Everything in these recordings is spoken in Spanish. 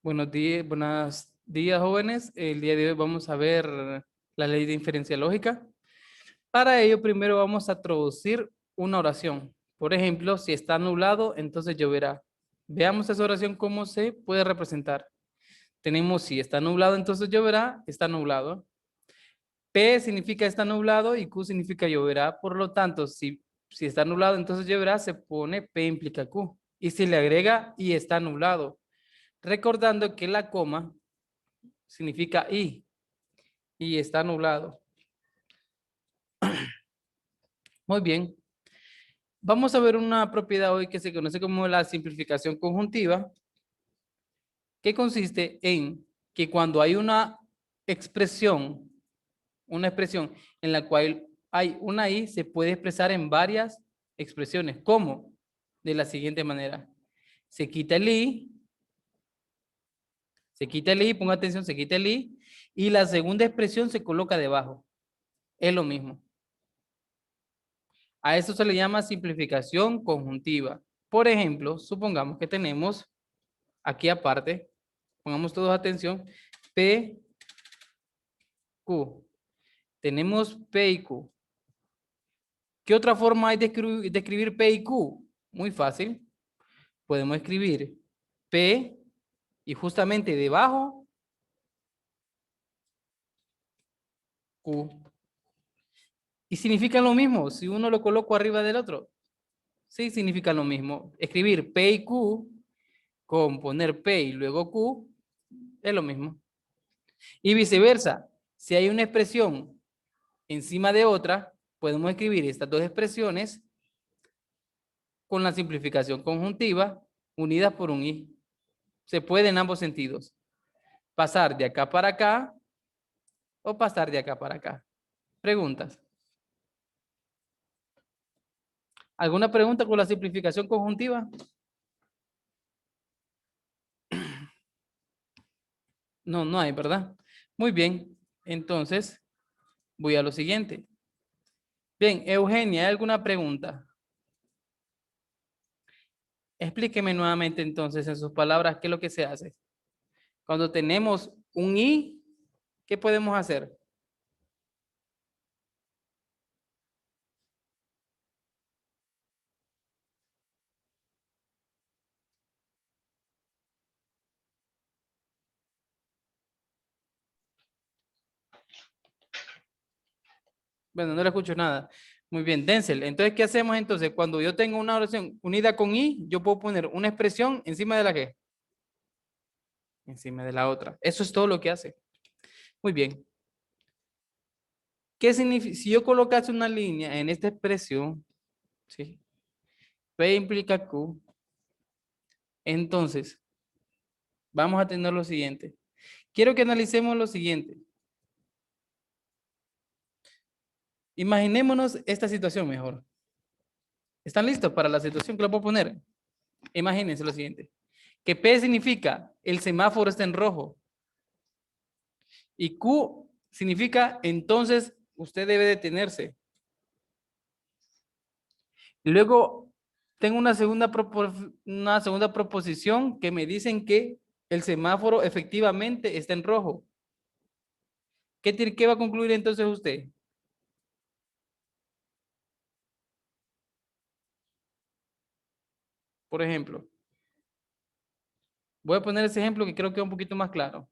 Buenos días, jóvenes. El día de hoy vamos a ver la ley de inferencia lógica. Para ello, primero vamos a traducir una oración. Por ejemplo, si está nublado, entonces lloverá. Veamos esa oración cómo se puede representar. Tenemos si está nublado, entonces lloverá, está nublado. P significa está nublado y Q significa lloverá. Por lo tanto, si está nublado, entonces lloverá, se pone P implica Q. Y si le agrega y está nublado. Recordando que la coma significa y está nublado. Muy bien. Vamos a ver una propiedad hoy que se conoce como la simplificación conjuntiva, que consiste en que cuando hay una expresión en la cual hay una i, se puede expresar en varias expresiones. ¿Cómo? De la siguiente manera. Se quita el i, ponga atención, se quita el i, y la segunda expresión se coloca debajo. Es lo mismo. A eso se le llama simplificación conjuntiva. Por ejemplo, supongamos que tenemos aquí aparte, pongamos todos atención, P, Q. Tenemos P y Q. ¿Qué otra forma hay de escribir P y Q? Muy fácil. Podemos escribir P y justamente debajo Q. Y significan lo mismo si uno lo coloco arriba del otro. Sí, significan lo mismo. Escribir P y Q con poner P y luego Q es lo mismo. Y viceversa, si hay una expresión encima de otra, podemos escribir estas dos expresiones con la simplificación conjuntiva unidas por un i. Se puede en ambos sentidos. Pasar de acá para acá o pasar de acá para acá. Preguntas. ¿Alguna pregunta con la simplificación conjuntiva? No, no hay, ¿verdad? Muy bien. Entonces, voy a lo siguiente. Bien, Eugenia, ¿hay alguna pregunta? Explíqueme nuevamente entonces en sus palabras qué es lo que se hace. Cuando tenemos un i, ¿qué podemos hacer? Bueno, no le escucho nada. Muy bien, Denzel. Entonces, ¿qué hacemos entonces? Cuando yo tengo una oración unida con i, yo puedo poner una expresión encima de la que, encima de la otra. Eso es todo lo que hace. Muy bien. ¿Qué significa? Si yo colocase una línea en esta expresión, ¿sí? P implica Q. Entonces, vamos a tener lo siguiente. Quiero que analicemos lo siguiente. Imaginémonos esta situación mejor. ¿Están listos para la situación que lo puedo poner? Imagínense lo siguiente. Que P significa el semáforo está en rojo. Y Q significa entonces usted debe detenerse. Luego tengo una segunda proposición que me dicen que el semáforo efectivamente está en rojo. ¿Qué va a concluir entonces usted? Por ejemplo, voy a poner ese ejemplo que creo que es un poquito más claro.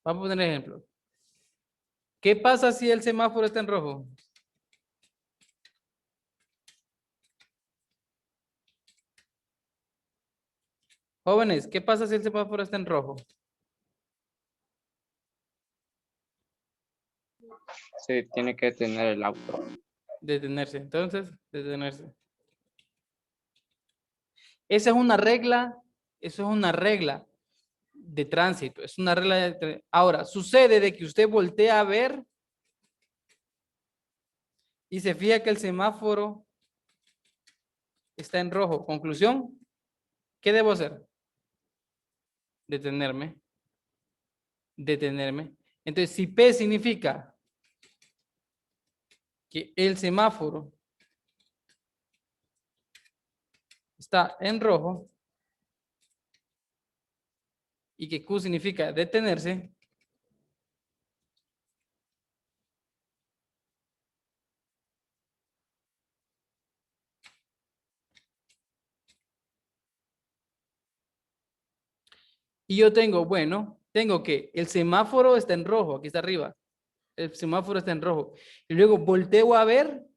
Vamos a poner ejemplo. ¿Qué pasa si el semáforo está en rojo? Jóvenes, ¿qué pasa si el semáforo está en rojo? Se tiene que detener el auto. Detenerse. Entonces, detenerse. Esa es una regla, eso es una regla de tránsito, es una regla de... Ahora, sucede de que usted voltea a ver y se fija que el semáforo está en rojo. Conclusión, ¿qué debo hacer? Detenerme, detenerme. Entonces, si P significa que el semáforo está en rojo y que Q significa detenerse, y yo tengo, bueno, tengo que el semáforo está en rojo, aquí está arriba, el semáforo está en rojo, y luego volteo a ver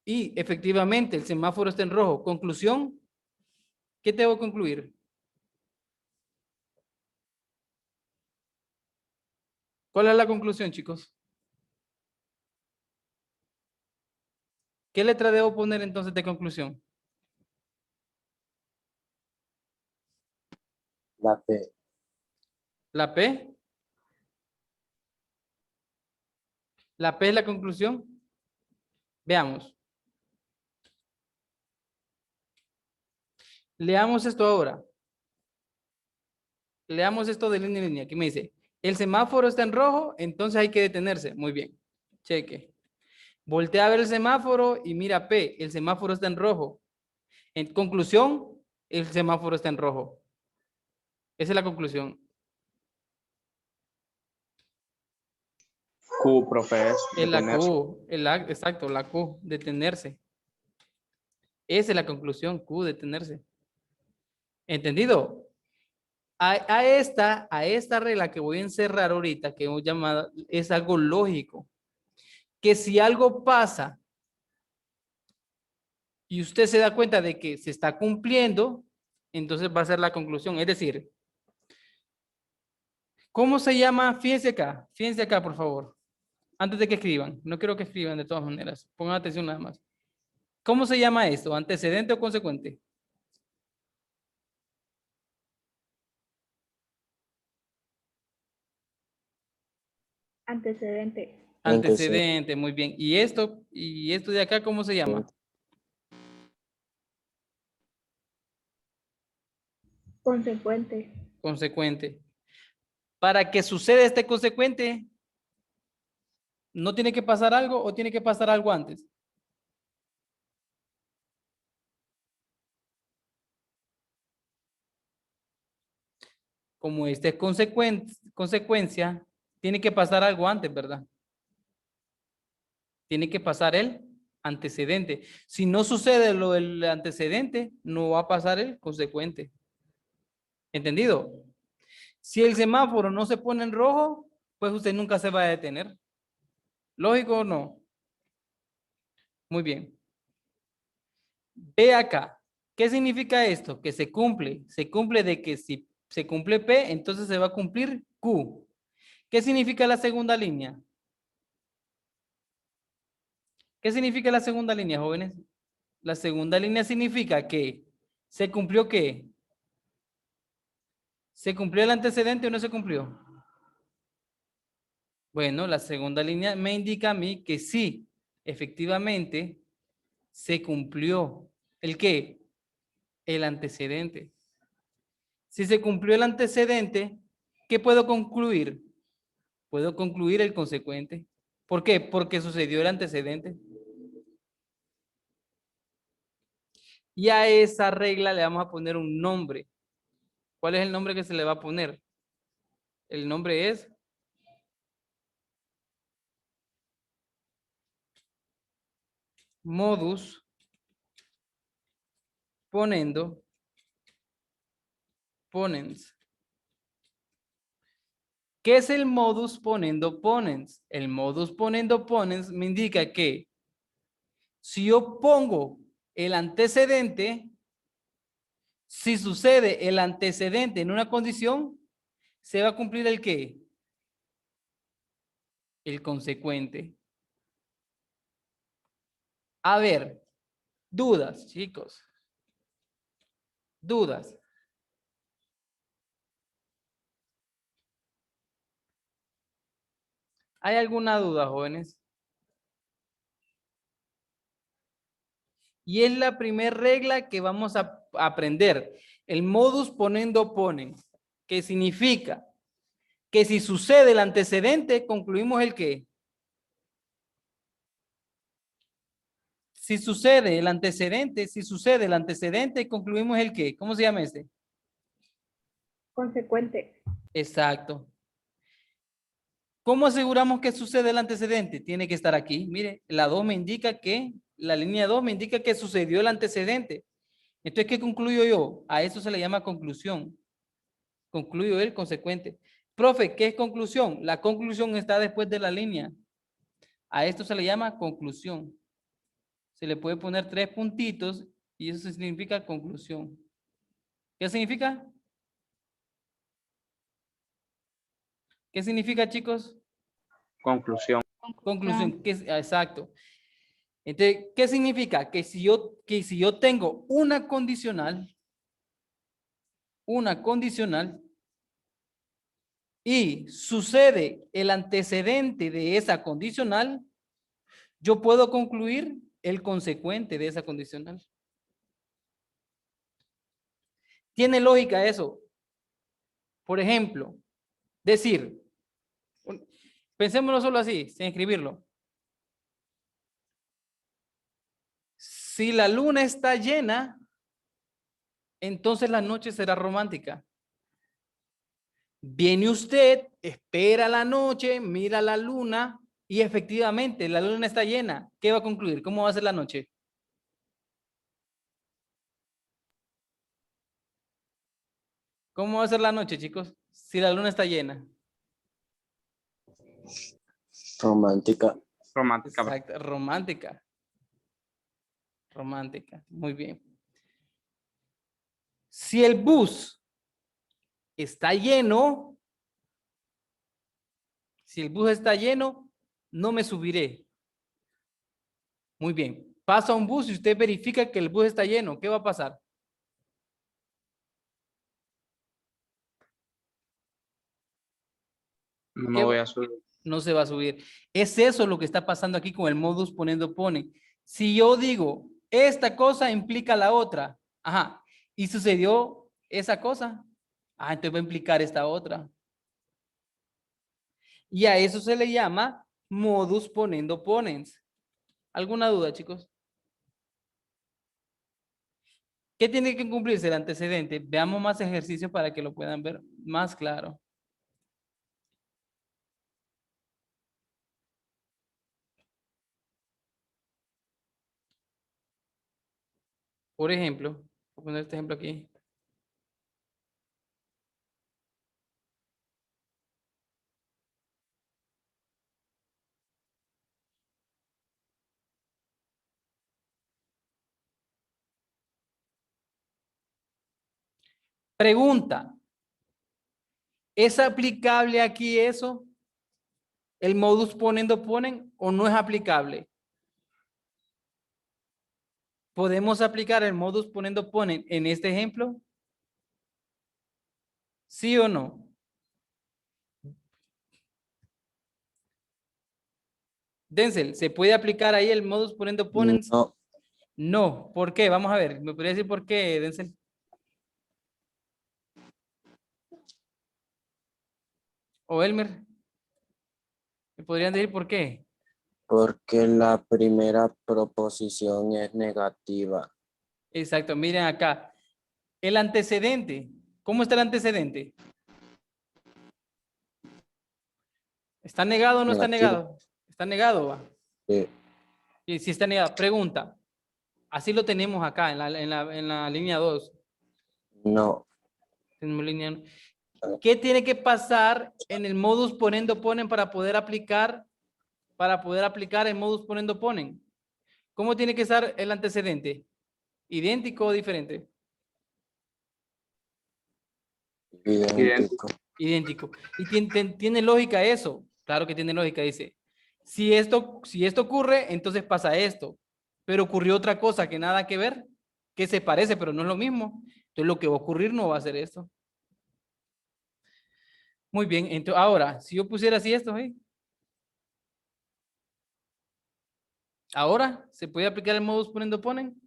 y efectivamente el semáforo está en rojo. Conclusión, ¿qué tengo que concluir? ¿Cuál es la conclusión, chicos? ¿Qué letra debo poner entonces de conclusión? La P. ¿La P? ¿La P es la conclusión? Veamos. Leamos esto ahora. Leamos esto de línea en línea. Aquí me dice, el semáforo está en rojo, entonces hay que detenerse. Muy bien. Cheque. Voltea a ver el semáforo y mira P. El semáforo está en rojo. En conclusión, el semáforo está en rojo. Esa es la conclusión. Q, profe, es Es la detenerse. Q. Exacto, la Q. Detenerse. Esa es la conclusión. Q, detenerse. ¿Entendido? A esta regla que voy a encerrar ahorita, que hemos llamado, es algo lógico. Que si algo pasa y usted se da cuenta de que se está cumpliendo, entonces va a ser la conclusión. Es decir, ¿cómo se llama? Fíjense acá, por favor. Antes de que escriban. No quiero que escriban de todas maneras. Pongan atención nada más. ¿Cómo se llama esto? ¿Antecedente o consecuente? Antecedente. Antecedente, muy bien. ¿Y esto de acá cómo se llama? Consecuente. Consecuente. Para que suceda este consecuente, ¿no tiene que pasar algo o tiene que pasar algo antes? Como este es consecuencia, tiene que pasar algo antes, ¿verdad? Tiene que pasar el antecedente. Si no sucede lo del antecedente, no va a pasar el consecuente. ¿Entendido? Si el semáforo no se pone en rojo, pues usted nunca se va a detener. ¿Lógico o no? Muy bien. Ve acá. ¿Qué significa esto? Que se cumple. Se cumple de que si se cumple P, entonces se va a cumplir Q. ¿Qué significa la segunda línea? ¿Qué significa la segunda línea, jóvenes? La segunda línea significa que se cumplió ¿qué? ¿Se cumplió el antecedente o no se cumplió? Bueno, la segunda línea me indica a mí que sí, efectivamente, se cumplió. ¿El qué? El antecedente. Si se cumplió el antecedente, ¿qué puedo concluir? Puedo concluir el consecuente. ¿Por qué? Porque sucedió el antecedente. Y a esa regla le vamos a poner un nombre. ¿Cuál es el nombre que se le va a poner? El nombre es modus ponendo ponens. ¿Qué es el modus ponendo ponens? El modus ponendo ponens me indica que si yo pongo el antecedente, si sucede el antecedente en una condición, se va a cumplir el qué? El consecuente. A ver, dudas, chicos. Dudas. ¿Hay alguna duda, jóvenes? Y es la primera regla que vamos a aprender. El modus ponendo ponen, que significa que si sucede el antecedente, concluimos el qué. Si sucede el antecedente, concluimos el qué. ¿Cómo se llama este? Consecuente. Exacto. ¿Cómo aseguramos que sucede el antecedente? Tiene que estar aquí. Mire, la línea 2 me indica que sucedió el antecedente. Entonces, ¿qué concluyo yo? A eso se le llama conclusión. Concluyo el consecuente. Profe, ¿qué es conclusión? La conclusión está después de la línea. A esto se le llama conclusión. Se le puede poner 3 puntitos y eso significa conclusión. ¿Qué significa? ¿Qué significa, chicos? Conclusión. Conclusión. Exacto. Entonces, ¿qué significa? Que si yo tengo una condicional y sucede el antecedente de esa condicional, yo puedo concluir el consecuente de esa condicional. ¿Tiene lógica eso? Por ejemplo, decir, pensémoslo solo así, sin escribirlo. Si la luna está llena, entonces la noche será romántica. Viene usted, espera la noche, mira la luna y efectivamente la luna está llena. ¿Qué va a concluir? ¿Cómo va a ser la noche? ¿Cómo va a ser la noche, chicos? Si la luna está llena. Romántica. Romántica. Exacto, romántica. Romántica, muy bien. Si el bus está lleno, no me subiré. Muy bien. Pasa un bus y usted verifica que el bus está lleno. ¿Qué va a pasar? No me voy a subir. No se va a subir. Es eso lo que está pasando aquí con el modus ponendo pone. Si yo digo, esta cosa implica la otra, ajá, y sucedió esa cosa, entonces va a implicar esta otra. Y a eso se le llama modus ponendo ponens. ¿Alguna duda, chicos? ¿Qué tiene que cumplirse el antecedente? Veamos más ejercicios para que lo puedan ver más claro. Por ejemplo, voy a poner este ejemplo aquí. Pregunta. ¿Es aplicable aquí eso? ¿El modus ponendo ponen o no es aplicable? ¿Podemos aplicar el modus ponendo ponen en este ejemplo? ¿Sí o no? Denzel, ¿se puede aplicar ahí el modus ponendo ponen? No, No. ¿Por qué? Vamos a ver. ¿Me podría decir por qué, Denzel? ¿O Elmer? ¿Me podrían decir por qué? porque la primera proposición es negativa. Exacto. Miren acá. El antecedente. ¿Cómo está el antecedente? ¿Está negado o no está Negativo. negado? Está negado, va. Sí. Y si está negado, pregunta. Así lo tenemos acá en la línea 2. No. Tenemos línea. ¿Qué tiene que pasar en el modus ponendo ponen para poder aplicar el modus ponendo ponen? ¿Cómo tiene que estar el antecedente? ¿Idéntico o diferente? Idéntico. Idéntico. ¿Y tiene lógica eso? Claro que tiene lógica, dice. Si esto ocurre, entonces pasa esto. Pero ocurrió otra cosa que nada que ver, que se parece, pero no es lo mismo. Entonces lo que va a ocurrir no va a ser esto. Muy bien, entonces ahora, si yo pusiera así esto, ¿eh? Ahora, ¿se puede aplicar el modus ponendo ponen?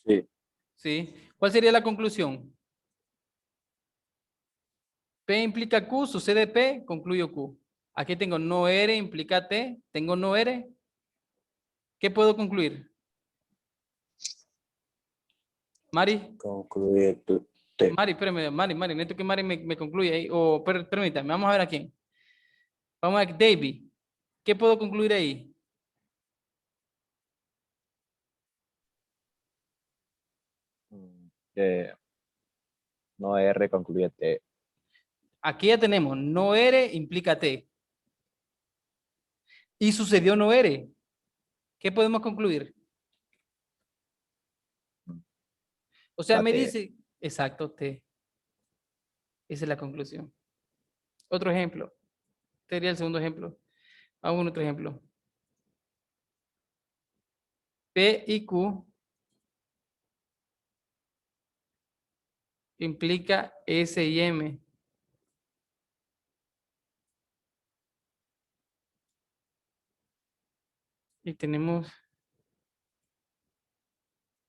Sí. Sí. ¿Cuál sería la conclusión? P implica Q, sucede P, concluyo Q. Aquí tengo no R implica T, tengo no R. ¿Qué puedo concluir? Mari. Concluye tu T. Mari, espérame, Mari, necesito que Mari me concluya ahí. O permítame, vamos a ver a quién. Vamos a ver, David. ¿Qué puedo concluir ahí? Que no R concluye T. Aquí ya tenemos, no R implica T. Y sucedió no R. ¿Qué podemos concluir? O sea, La me T. dice, exacto, T. Esa es la conclusión. Otro ejemplo. Este sería el segundo ejemplo. Vamos con otro ejemplo. P y Q implica S y M. Y tenemos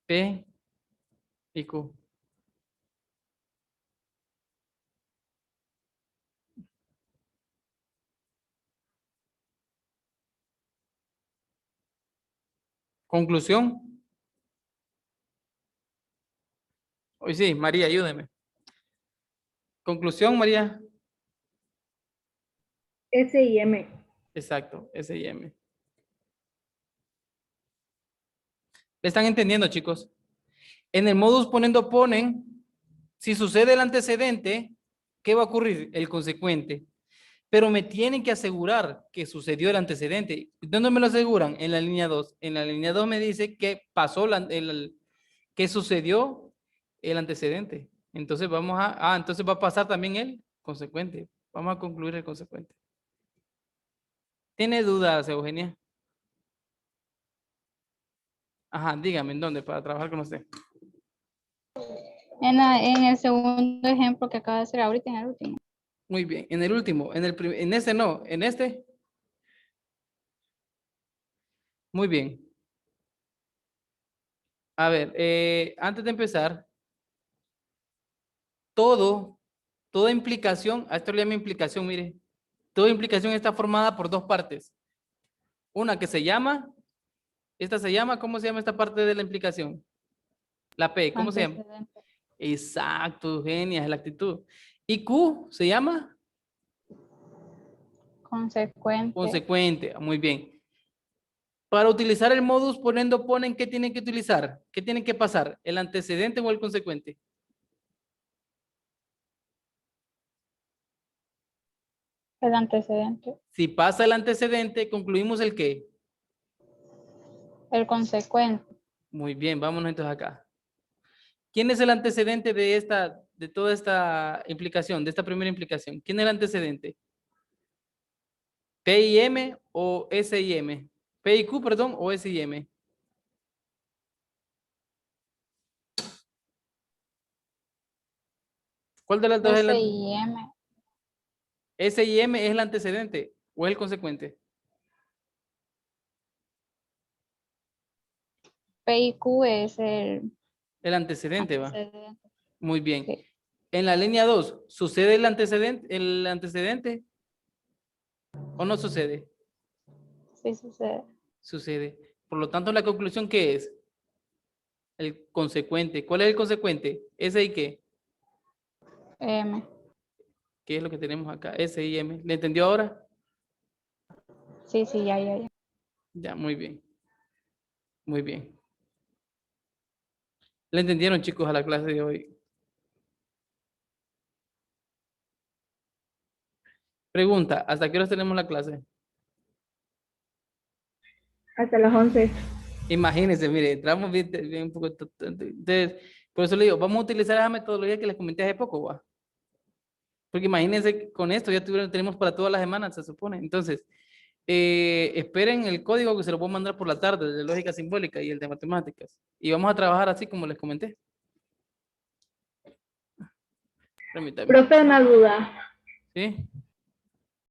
P y Q. Conclusión. Hoy sí, María, ayúdeme. Conclusión, María. S y M. Exacto, S y M. ¿Le están entendiendo, chicos? En el modus ponendo ponen, si sucede el antecedente, ¿qué va a ocurrir? El consecuente. Pero me tienen que asegurar que sucedió el antecedente. ¿Dónde me lo aseguran? En la línea 2. En la línea 2 me dice que pasó, que sucedió el antecedente. Entonces vamos a, entonces va a pasar también el consecuente. Vamos a concluir el consecuente. ¿Tiene dudas, Eugenia? Ajá, dígame, ¿en dónde? Para trabajar con usted. En el segundo ejemplo que acaba de hacer ahorita, en el último. Muy bien. En el último, en este no, en este. Muy bien. A ver, antes de empezar, toda implicación, a esto le llamo implicación, mire, toda implicación está formada por dos partes. Una que se llama, esta se llama, ¿cómo se llama esta parte de la implicación? La P, ¿cómo se llama? Antecedente. Exacto, Eugenia, es la actitud. ¿Y Q se llama? Consecuente. Consecuente, muy bien. Para utilizar el modus poniendo ponen, ¿qué tienen que utilizar? ¿Qué tienen que pasar? ¿El antecedente o el consecuente? El antecedente. Si pasa el antecedente, concluimos el qué. El consecuente. Muy bien, vámonos entonces acá. ¿Quién es el antecedente de toda esta implicación, de esta primera implicación? ¿Quién es el antecedente? ¿P y M o S y M? P y Q, perdón, o S y M. ¿Cuál de las dos es S el y M. S y M es el antecedente o es el consecuente? P y Q es el El antecedente, va. antecedente. Muy bien. Sí. En la línea 2, ¿sucede el antecedente o no sucede? Sí sucede. Sucede. Por lo tanto, la conclusión, ¿qué es? El consecuente. ¿Cuál es el consecuente? ¿S y qué? M. ¿Qué es lo que tenemos acá? S y M. ¿Le entendió ahora? Sí, ya. Ya, muy bien. Muy bien. ¿Le entendieron, chicos, a la clase de hoy? Pregunta, ¿hasta qué horas tenemos la clase? Hasta las 11. Imagínense, mire, entramos bien un poco. Entonces, por eso le digo, vamos a utilizar esa metodología que les comenté hace poco, ¿va? Porque imagínense que con esto ya tenemos para todas las semanas, se supone. Entonces, esperen el código que se lo voy a mandar por la tarde, de lógica simbólica y el de matemáticas. Y vamos a trabajar así como les comenté. Permítame. Profe, una duda. ¿Sí?